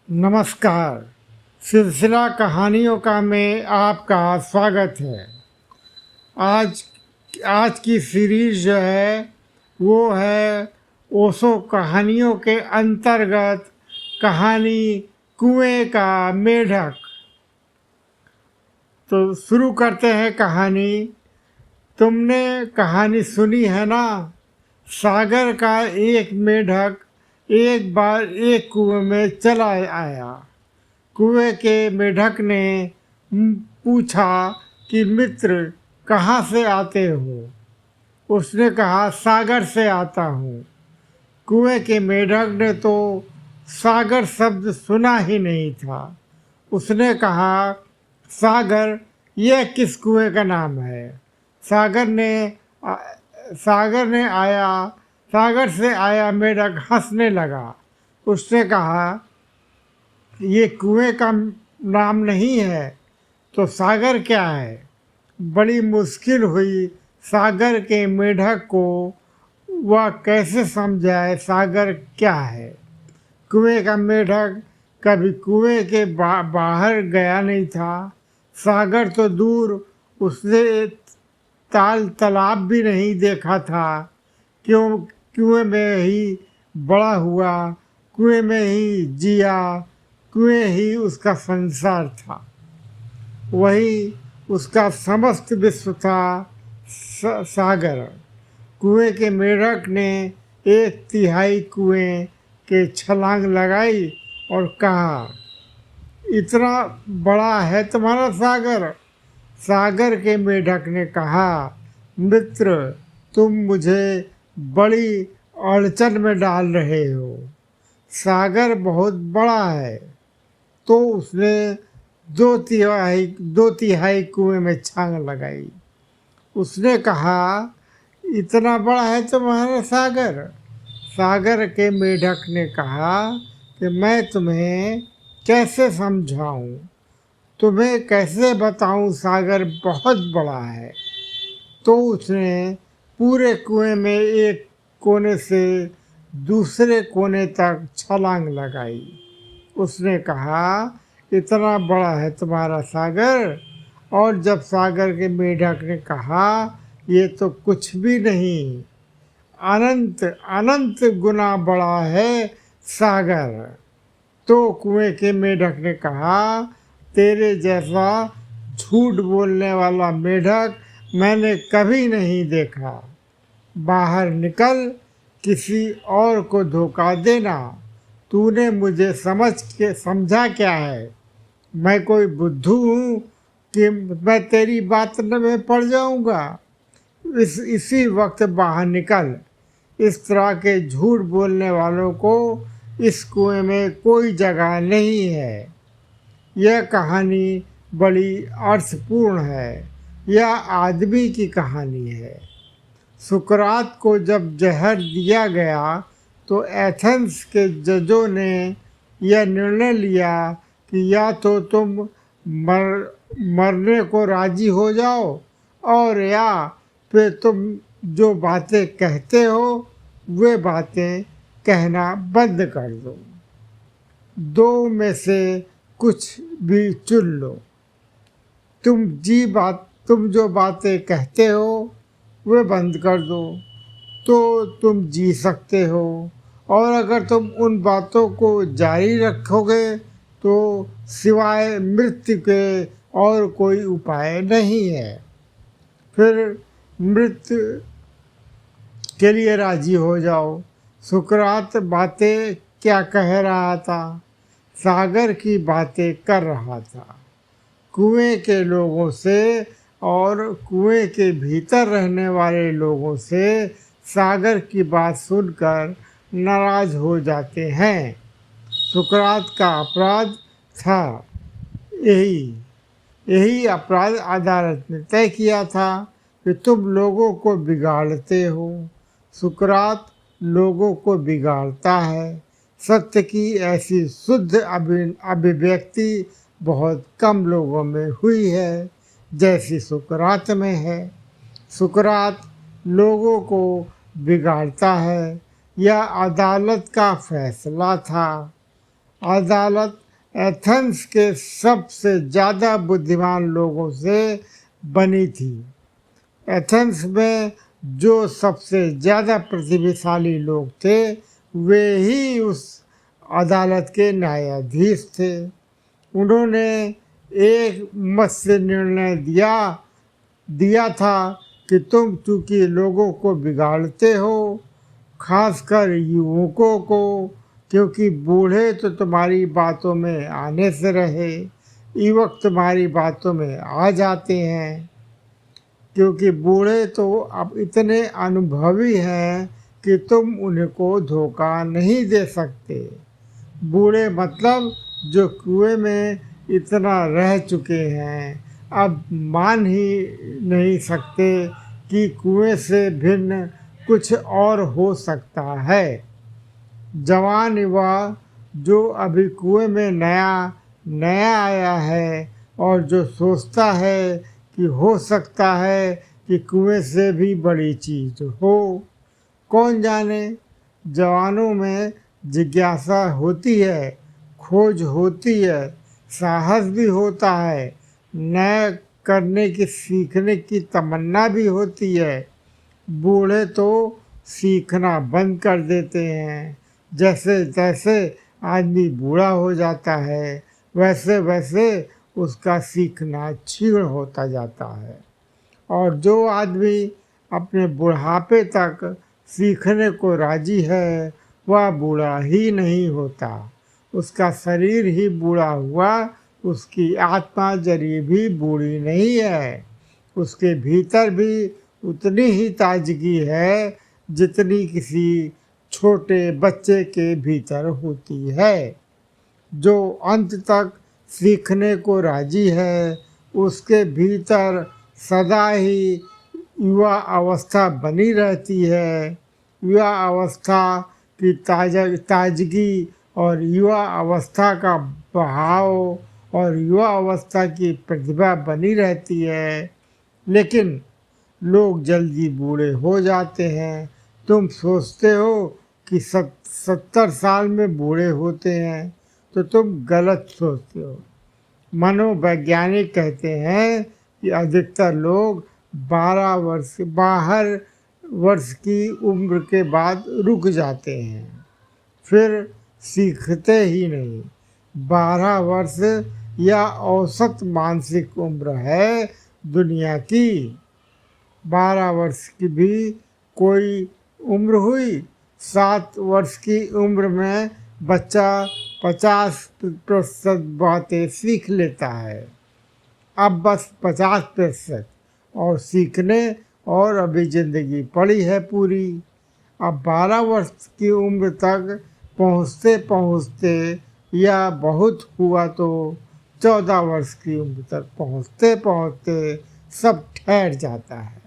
नमस्कार। सिलसिला कहानियों का में आपका स्वागत है। आज आज की सीरीज जो है वो है ओशो कहानियों के अंतर्गत कहानी कुएं का मेढक। तो शुरू करते हैं कहानी। तुमने कहानी सुनी है ना? सागर का एक मेढक एक बार एक कुएं में चला आया। कुएं के मेढक ने पूछा कि मित्र, कहाँ से आते हो? उसने कहा, सागर से आता हूँ। कुएं के मेढक ने तो सागर शब्द सुना ही नहीं था। उसने कहा, सागर, यह किस कुएं का नाम है? सागर ने आ, सागर ने आया सागर से आया मेढक हंसने लगा। उसने कहा, ये कुएं का नाम नहीं है तो सागर क्या है? बड़ी मुश्किल हुई सागर के मेढक को वह कैसे समझाए सागर क्या है। कुएं का मेढक कभी कुएं के बाहर गया नहीं था। सागर तो दूर, उसने तालाब भी नहीं देखा था। क्यों? कुएं में ही बड़ा हुआ, कुएं में ही जिया, कुएं ही उसका संसार था। वही उसका समस्त विश्व था, सागर। कुएं के मेढक ने एक तिहाई कुएं के छलांग लगाई और कहा, इतना बड़ा है तुम्हारा सागर? सागर के मेढक ने कहा, मित्र, तुम मुझे बड़ी अड़चन में डाल रहे हो। सागर बहुत बड़ा है। तो उसने दो तिहाई कुएं में छांग लगाई। उसने कहा, इतना बड़ा है तुम्हारा सागर? सागर के मेढक ने कहा कि मैं तुम्हें कैसे समझाऊं, तुम्हें कैसे बताऊं, सागर बहुत बड़ा है। तो उसने पूरे कुएं में एक कोने से दूसरे कोने तक छलांग लगाई। उसने कहा, इतना बड़ा है तुम्हारा सागर? और जब सागर के मेढक ने कहा, ये तो कुछ भी नहीं, अनंत अनंत गुना बड़ा है सागर। तो कुएं के मेढक ने कहा, तेरे जैसा झूठ बोलने वाला मेढक मैंने कभी नहीं देखा। बाहर निकल, किसी और को धोखा देना। तूने मुझे समझा क्या है? मैं कोई बुद्धू हूँ कि मैं तेरी बात में पड़ जाऊँगा? इसी वक्त बाहर निकल। इस तरह के झूठ बोलने वालों को इस कुएं में कोई जगह नहीं है। यह कहानी बड़ी अर्थपूर्ण है। यह आदमी की कहानी है। सुकरात को जब जहर दिया गया तो एथेंस के जजों ने यह निर्णय लिया कि या तो तुम मरने को राजी हो जाओ, और या फिर तुम जो बातें कहते हो वे बातें कहना बंद कर दो। दो में से कुछ भी चुन लो। तुम जो बातें कहते हो वे बंद कर दो तो तुम जी सकते हो, और अगर तुम उन बातों को जारी रखोगे तो सिवाय मृत्यु के और कोई उपाय नहीं है। फिर मृत्यु के लिए राजी हो जाओ। सुकरात बातें क्या कह रहा था? सागर की बातें कर रहा था। कुएं के लोगों से और कुएं के भीतर रहने वाले लोगों से सागर की बात सुनकर नाराज हो जाते हैं। सुकरात का अपराध था यही यही अपराध अदालत ने तय किया था कि तुम लोगों को बिगाड़ते हो। सुकरात लोगों को बिगाड़ता है। सत्य की ऐसी शुद्ध अभिव्यक्ति बहुत कम लोगों में हुई है जैसी सुकरात में है। सुकरात लोगों को बिगाड़ता है। यह अदालत का फैसला था। अदालत एथेंस के सबसे ज़्यादा बुद्धिमान लोगों से बनी थी। एथेंस में जो सबसे ज़्यादा प्रतिभाशाली लोग थे वे ही उस अदालत के न्यायाधीश थे। उन्होंने एक मत से निर्णय दिया था कि तुम चूंकि लोगों को बिगाड़ते हो, खासकर युवकों को, क्योंकि बूढ़े तो तुम्हारी बातों में आने से रहे, युवक तुम्हारी बातों में आ जाते हैं, क्योंकि बूढ़े तो अब इतने अनुभवी हैं कि तुम उनको धोखा नहीं दे सकते। बूढ़े मतलब जो कुएं में इतना रह चुके हैं, अब मान ही नहीं सकते कि कुएं से भिन्न कुछ और हो सकता है। जवान युवा जो अभी कुएं में नया नया आया है और जो सोचता है कि हो सकता है कि कुएं से भी बड़ी चीज़ हो। कौन जाने, जवानों में जिज्ञासा होती है, खोज होती है, साहस भी होता है, नया करने की सीखने की तमन्ना भी होती है। बूढ़े तो सीखना बंद कर देते हैं। जैसे जैसे आदमी बूढ़ा हो जाता है वैसे वैसे उसका सीखना क्षीण होता जाता है। और जो आदमी अपने बुढ़ापे तक सीखने को राजी है वह बूढ़ा ही नहीं होता। उसका शरीर ही बूढ़ा हुआ, उसकी आत्मा जरी भी बूढ़ी नहीं है। उसके भीतर भी उतनी ही ताजगी है जितनी किसी छोटे बच्चे के भीतर होती है। जो अंत तक सीखने को राजी है उसके भीतर सदा ही युवा अवस्था बनी रहती है। युवा अवस्था की ताजगी और युवा अवस्था का बहाव और युवा अवस्था की प्रतिभा बनी रहती है। लेकिन लोग जल्दी बूढ़े हो जाते हैं। तुम सोचते हो कि 70 साल में बूढ़े होते हैं तो तुम गलत सोचते हो। मनोवैज्ञानिक कहते हैं कि अधिकतर लोग 12 वर्ष की उम्र के बाद रुक जाते हैं, फिर सीखते ही नहीं। 12 वर्ष या औसत मानसिक उम्र है दुनिया की। 12 वर्ष की भी कोई उम्र हुई। 7 वर्ष की उम्र में बच्चा 50% बातें सीख लेता है। अब बस 50% और सीखने और अभी ज़िंदगी पड़ी है पूरी। अब 12 वर्ष की उम्र तक पहुँचते पहुँचते या बहुत हुआ तो 14 वर्ष की उम्र तक पहुँचते पहुँचते सब ठहर जाता है।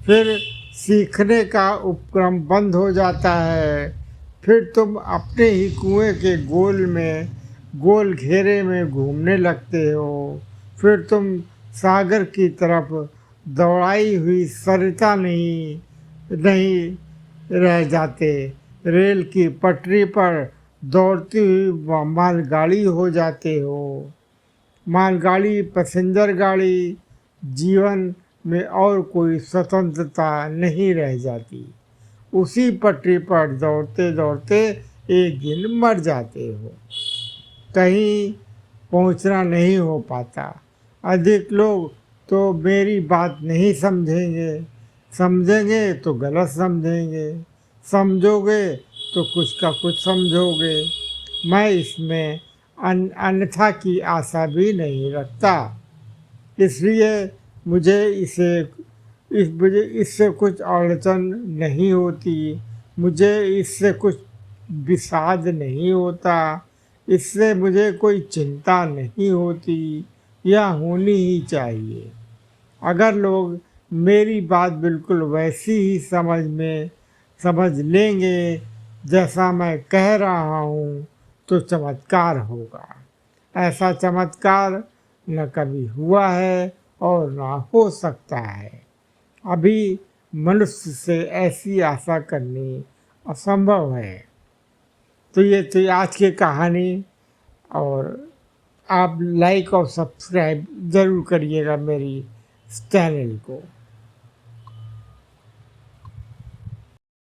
फिर सीखने का उपक्रम बंद हो जाता है। फिर तुम अपने ही कुएं के गोल घेरे में घूमने लगते हो। फिर तुम सागर की तरफ दौड़ाई हुई सरिता नहीं रह जाते। रेल की पटरी पर दौड़ती हुई मालगाड़ी हो जाते हो। मालगाड़ी, पैसेंजर गाड़ी, जीवन में और कोई स्वतंत्रता नहीं रह जाती। उसी पटरी पर दौड़ते दौड़ते एक दिन मर जाते हो। कहीं पहुंचना नहीं हो पाता। अधिक लोग तो मेरी बात नहीं समझेंगे तो गलत समझेंगे, समझोगे तो कुछ का कुछ समझोगे। मैं इसमें अन्यथा की आशा भी नहीं रखता। इसलिए मुझे इससे कुछ अड़चन नहीं होती। मुझे इससे कुछ विषाद नहीं होता। इससे मुझे कोई चिंता नहीं होती। यह होनी ही चाहिए। अगर लोग मेरी बात बिल्कुल वैसी ही समझ लेंगे जैसा मैं कह रहा हूँ तो चमत्कार होगा। ऐसा चमत्कार न कभी हुआ है और ना हो सकता है। अभी मनुष्य से ऐसी आशा करनी असंभव है। तो ये थी आज की कहानी। और आप लाइक और सब्सक्राइब ज़रूर करिएगा मेरी चैनल को।